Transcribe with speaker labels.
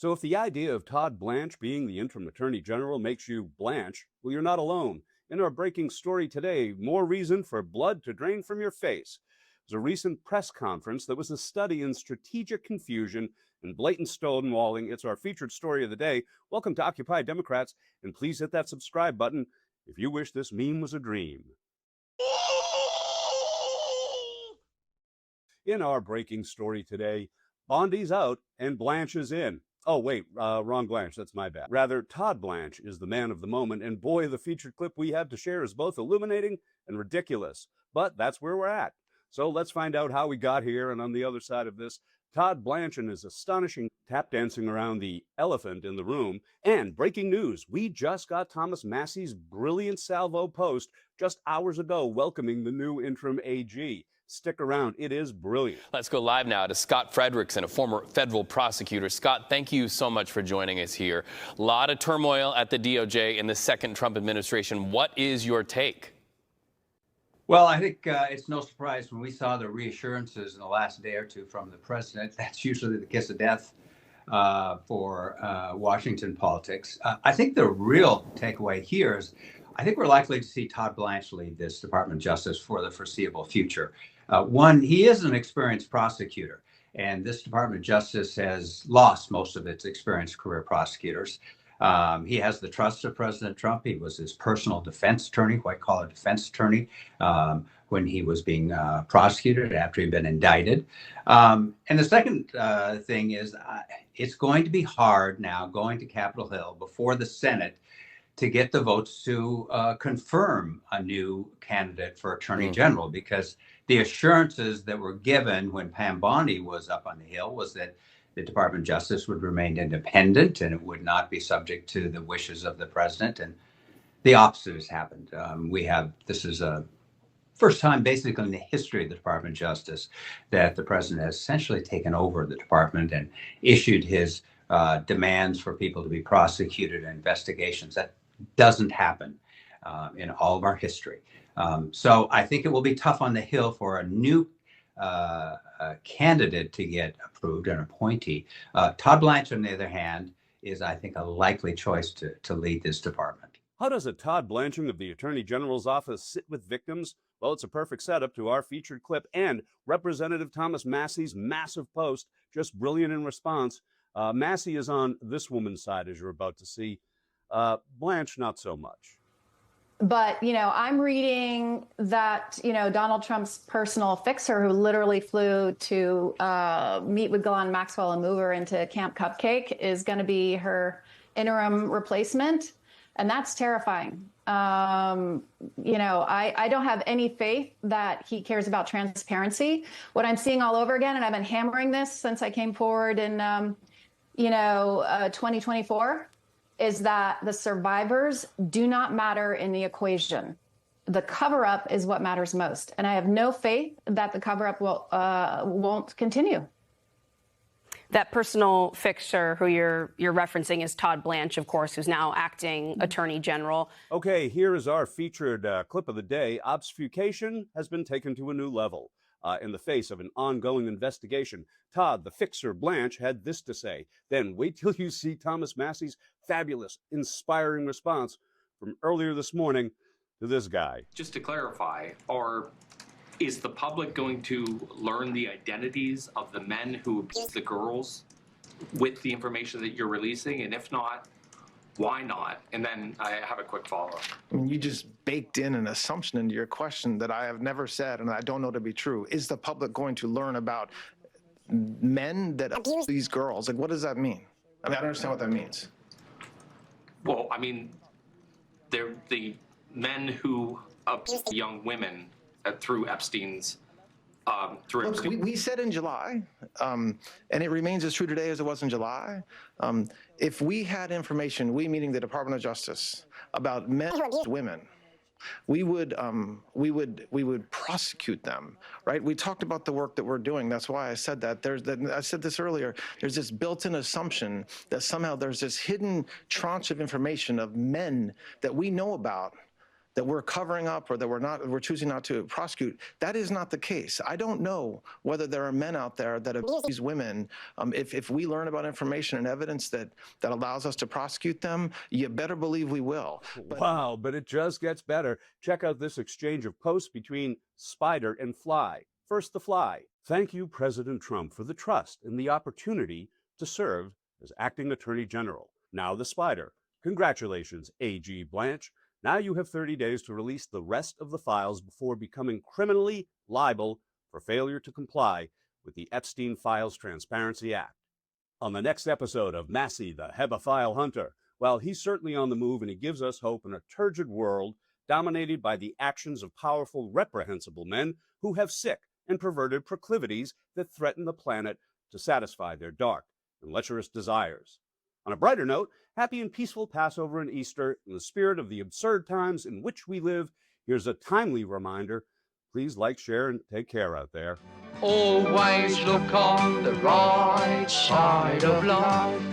Speaker 1: So, if the idea of Todd Blanche being the interim attorney general makes you blanch, well, you're not alone. In our breaking story today, more reason for blood to drain from your face. It was a recent press conference that was a study in strategic confusion and blatant stonewalling. It's our featured story of the day. Welcome to Occupy Democrats, and please hit that subscribe button if you wish this meme was a dream. In our breaking story today, Bondi's out and Blanche is in. Oh, wait, wrong Blanche. That's my bad. Rather, Todd Blanche is the man of the moment, and boy, the featured clip we have to share is both illuminating and ridiculous. But that's where we're at. So let's find out how we got here, and on the other side of this, Todd Blanche and his astonishing tap dancing around the elephant in the room. And breaking news, we just got Thomas Massie's brilliant salvo post just hours ago welcoming the new interim AG. Stick around. It is brilliant.
Speaker 2: Let's go live now to Scott Frederickson, a former federal prosecutor. Scott, thank you so much for joining us here. A lot of turmoil at the DOJ in the second Trump administration. What is your take?
Speaker 3: Well, I think it's no surprise when we saw the reassurances in the last day or two from the president. That's usually the kiss of death for Washington politics. I think the real takeaway here is I think we're likely to see Todd Blanche lead this Department of Justice for the foreseeable future. One, he is an experienced prosecutor, and this Department of Justice has lost most of its experienced career prosecutors. He has the trust of President Trump. He was his personal defense attorney, white-collar defense attorney, when he was being prosecuted after he'd been indicted. And the second thing is it's going to be hard now going to Capitol Hill before the Senate to get the votes to confirm a new candidate for Attorney General, because the assurances that were given when Pam Bondi was up on the Hill was that the Department of Justice would remain independent and it would not be subject to the wishes of the president. And the opposite has happened. This is a first time basically in the history of the Department of Justice that the president has essentially taken over the department and issued his demands for people to be prosecuted in investigations. That doesn't happen in all of our history. So I think it will be tough on the Hill for a new candidate to get approved, an appointee. Todd Blanche, on the other hand, is, I think, a likely choice to lead this department.
Speaker 1: How does a Todd Blanching of the Attorney General's office sit with victims? Well, it's a perfect setup to our featured clip and Representative Thomas Massie's massive post, just brilliant in response. Massie is on this woman's side, as you're about to see. Blanche, not so much.
Speaker 4: But, I'm reading that, Donald Trump's personal fixer, who literally flew to meet with Ghislaine Maxwell and move her into Camp Cupcake, is going to be her interim replacement. And that's terrifying. I don't have any faith that he cares about transparency. What I'm seeing all over again, and I've been hammering this since I came forward in, 2024, is that the survivors do not matter in the equation. The cover-up is what matters most. And I have no faith that the cover-up won't continue.
Speaker 5: That personal fixer who you're referencing is Todd Blanche, of course, who's now acting attorney general.
Speaker 1: Okay, here is our featured clip of the day. Obfuscation has been taken to a new level. In the face of an ongoing investigation, Todd, the fixer Blanche, had this to say. Then wait till you see Thomas Massie's fabulous, inspiring response from earlier this morning to this guy.
Speaker 6: Just to clarify, is the public going to learn the identities of the men who abused the girls with the information that you're releasing? And if not, why not? And then I have a quick follow-up.
Speaker 7: I mean, you just baked in an assumption into your question that I have never said and I don't know to be true. Is the public going to learn about men that abuse these girls? Like, what does that mean? I mean, I don't understand what that means.
Speaker 6: Well, I mean, they're the men who abused young women through Epstein's
Speaker 7: Look, we said in July, and it remains as true today as it was in July. If we had information, we meaning the Department of Justice, about men who abused women, we would prosecute them, right? We talked about the work that we're doing. That's why I said that. I said this earlier. There's this built-in assumption that somehow there's this hidden tranche of information of men that we know about that we're covering up or that we're choosing not to prosecute. That is not the case. I don't know whether there are men out there that abuse these women. If we learn about information and evidence that allows us to prosecute them, you better believe we will.
Speaker 1: Wow, but it just gets better. Check out this exchange of posts between Spider and Fly. First, the Fly. Thank you, President Trump, for the trust and the opportunity to serve as acting Attorney General. Now the Spider. Congratulations, AG Blanche. Now you have 30 days to release the rest of the files before becoming criminally liable for failure to comply with the Epstein Files Transparency Act. On the next episode of Massie, the Hebephile Hunter, well, he's certainly on the move and he gives us hope in a turgid world dominated by the actions of powerful, reprehensible men who have sick and perverted proclivities that threaten the planet to satisfy their dark and lecherous desires. On a brighter note, happy and peaceful Passover and Easter. In the spirit of the absurd times in which we live, here's a timely reminder. Please like, share, and take care out there.
Speaker 8: Always look on the right side of life.